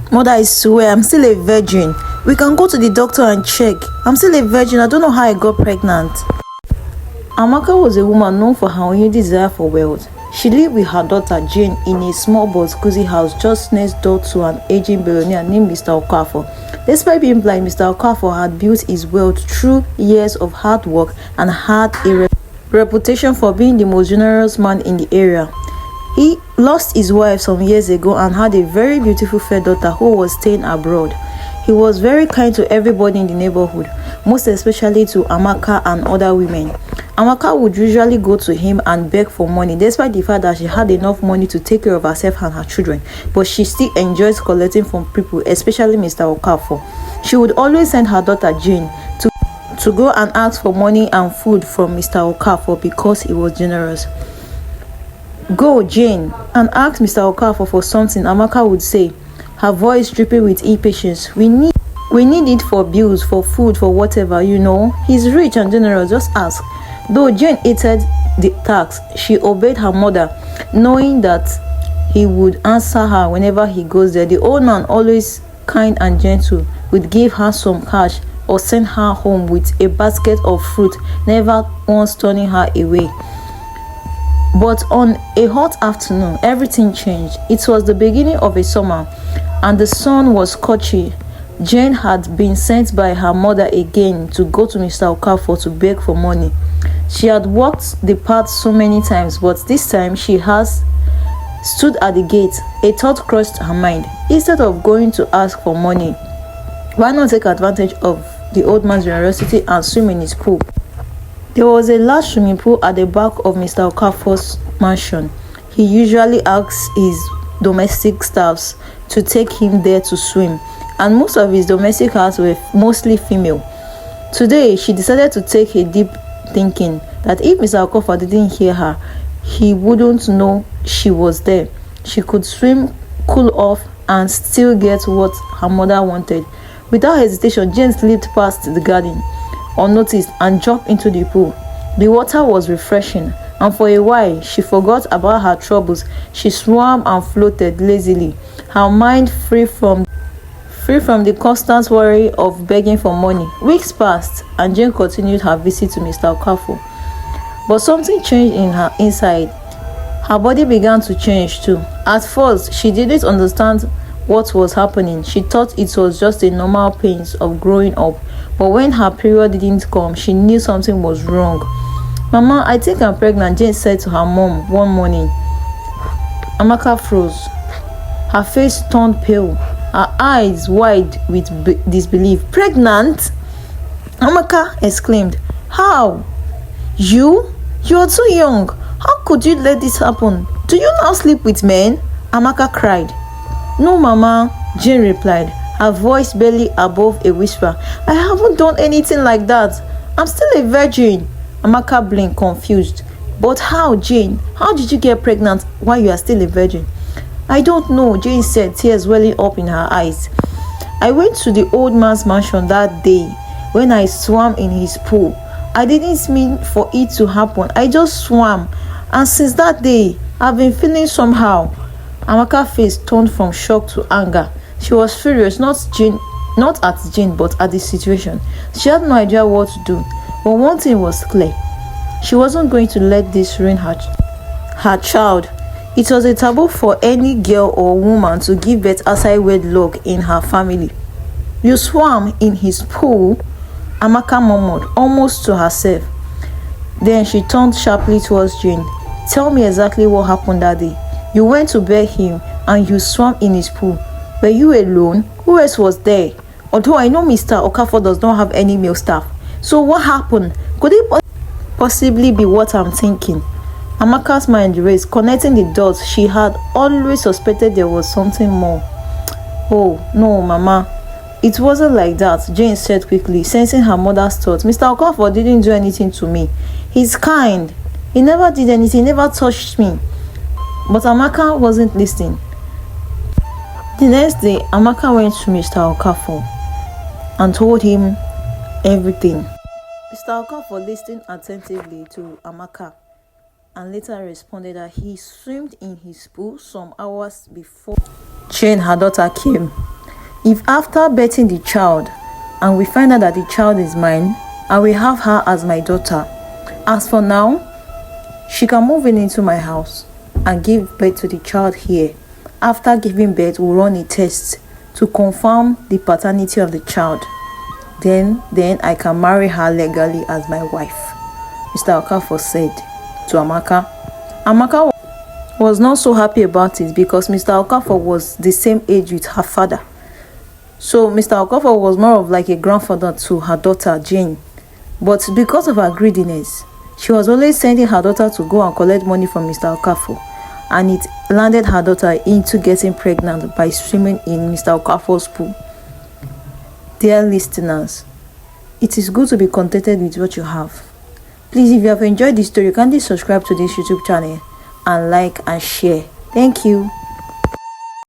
Mother, I swear, I'm still a virgin. We can go to the doctor and check. I'm still a virgin. I don't know how I got pregnant. Amaka was a woman known for her own desire for wealth. She lived with her daughter Jane in a small but cozy house just next door to an aging billionaire named Mr. Okafor. Despite being blind, Mr. Okafor had built his wealth through years of hard work and had a reputation for being the most generous man in the area. He lost his wife some years ago and had a very beautiful fair daughter who was staying abroad. He was very kind to everybody in the neighborhood, most especially to Amaka and other women. Amaka would usually go to him and beg for money, despite the fact that she had enough money to take care of herself and her children, but she still enjoys collecting from people, especially Mr. Okafor. She would always send her daughter Jane to go and ask for money and food from Mr. Okafor because he was generous. "Go, Jane, and ask Mr. Okafor for something," Amaka would say, her voice dripping with impatience. We need it for bills, for food, for whatever, you know. He's rich and generous, just ask." Though Jane hated the tax, she obeyed her mother, knowing that he would answer her whenever he goes there. The old man, always kind and gentle, would give her some cash or send her home with a basket of fruit, never once turning her away. But on a hot afternoon, everything changed. It was the beginning of a summer, and the sun was scorching. Jane had been sent by her mother again to go to Mr. Okafor to beg for money. She had walked the path so many times, but this time she has stood at the gate. A thought crossed her mind. Instead of going to ask for money, why not take advantage of the old man's generosity and swim in his pool? There was a large swimming pool at the back of Mr. Okafor's mansion. He usually asks his domestic staffs to take him there to swim, and most of his domestic house were mostly female. Today, she decided to take a deep thinking that if Mr. Okafor didn't hear her, he wouldn't know she was there. She could swim, cool off, and still get what her mother wanted. Without hesitation, Jane slipped past the garden unnoticed and jumped into the pool. The water was refreshing, and for a while she forgot about her troubles. She swam and floated lazily, her mind free from the constant worry of begging for money. Weeks passed, and Jane continued her visit to Mr. Okafor. But something changed in her inside. Her body began to change too. At first, she didn't understand what was happening. She thought it was just a normal pains of growing up. But when her period didn't come, she knew something was wrong. "Mama, I think I'm pregnant," Jane said to her mom one morning. Amaka froze. Her face turned pale, her eyes wide with disbelief. "Pregnant?" Amaka exclaimed. "How? You? You're too young. How could you let this happen? Do you now sleep with men?" Amaka cried. "No, Mama," Jane replied, her voice barely above a whisper. "I haven't done anything like that. I'm still a virgin." Amaka blinked, confused. "But how, Jane? How did you get pregnant while you are still a virgin?" "I don't know," Jane said, tears welling up in her eyes. "I went to the old man's mansion that day when I swam in his pool. I didn't mean for it to happen. I just swam, and since that day, I've been feeling somehow." Amaka's face turned from shock to anger. She was furious, not at Jane, but at the situation. She had no idea what to do. But one thing was clear. She wasn't going to let this ruin her child. It was a taboo for any girl or woman to give birth outside wedlock in her family. "You swam in his pool?" Amaka murmured, almost to herself. Then she turned sharply towards Jane. "Tell me exactly what happened that day. You went to beg him and you swam in his pool. Were you alone? Who else was there? Although I know Mr. Okafor does not have any male staff. So what happened? Could it possibly be what I'm thinking?" Amaka's mind raced, connecting the dots. She had always suspected there was something more. "Oh, no, Mama. It wasn't like that," Jane said quickly, sensing her mother's thoughts. "Mr. Okafor didn't do anything to me. He's kind. He never did anything. He never touched me." But Amaka wasn't listening. The next day, Amaka went to Mr. Okafor and told him everything. Mr. Okafor listened attentively to Amaka and later responded that he swam in his pool some hours before Jane, her daughter, came. If after birthing the child and we find out that the child is mine, I will have her as my daughter. As for now, she can move into my house and give birth to the child here. After giving birth, we'll run a test to confirm the paternity of the child. Then I can marry her legally as my wife, Mr. Okafor said to Amaka. Amaka was not so happy about it because Mr. Okafor was the same age with her father. So Mr. Okafor was more of like a grandfather to her daughter Jane. But because of her greediness, she was always sending her daughter to go and collect money from Mr. Okafor, and it landed her daughter into getting pregnant by swimming in Mr. Okafor's pool. Dear listeners, it is good to be contented with what you have. Please, if you have enjoyed this story, kindly subscribe to this YouTube channel and like and share. Thank you.